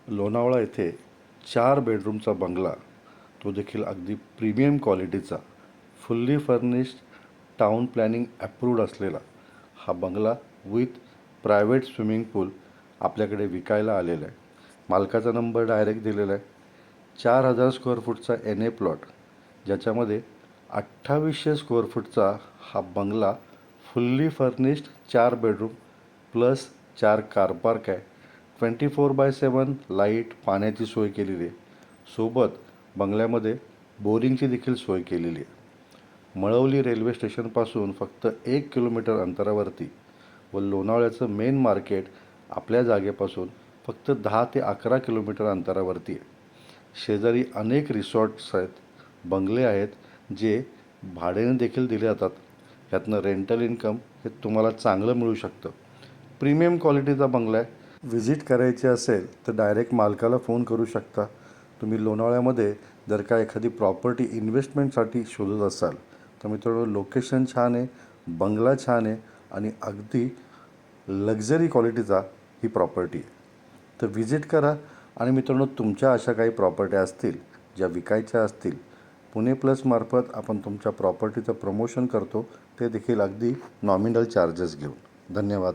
लोणावळा येथे 4 बेडरूमचा बंगला, तो देखील अगदी प्रीमियम क्वालिटीचा, fully furnished, town planning approved असलेला हा बंगला विथ प्रायव्हेट स्विमिंग पूल आपल्याकडे विकायला आलेला आहे. मालकाचा नंबर डायरेक्ट दिलेला आहे. 4,000 स्क्वेअर फूटचा NA प्लॉट, ज्याच्यामध्ये 2800 स्क्वेअर फूटचा हा बंगला fully furnished 4 bedroom plus 4 car park आहे. 24/7 लाईट पाण्याची सोय केलेली आहे. सोबत बंगल्यामध्ये बोरिंगची देखील सोय केलेली आहे. मळवली रेल्वे स्टेशनपासून फक्त 1 किलोमीटर अंतरावरती व लोणावळ्याचं मेन मार्केट आपल्या जागेपासून फक्त 10 ते 11 किलोमीटर अंतरावरती आहे. शेजारी अनेक रिसॉर्ट्स आहेत, बंगले आहेत, जे भाड्याने देखील दिले जातात. ह्यातनं रेंटल इन्कम हे तुम्हाला चांगलं मिळू शकतं. प्रीमियम क्वालिटीचा बंगला आहे. व्हिजिट करायची असेल तर डायरेक्ट मालकाला फोन करू शकता. तुम्ही लोणावळ्यामध्ये जर का एखादी प्रॉपर्टी इन्व्हेस्टमेंटसाठी शोधत असाल तर मित्रांनो, लोकेशन छान आहे, बंगला छान आहे आणि अगदी लक्झरी क्वालिटीचा ही प्रॉपर्टी आहे. तर व्हिजिट करा. आणि मित्रांनो, तुमच्या अशा काही प्रॉपर्ट्या असतील ज्या विकायच्या असतील, पुणे प्लसमार्फत आपण तुमच्या प्रॉपर्टीचं प्रमोशन करतो, ते देखील अगदी नॉमिनल चार्जेस घेऊन. धन्यवाद.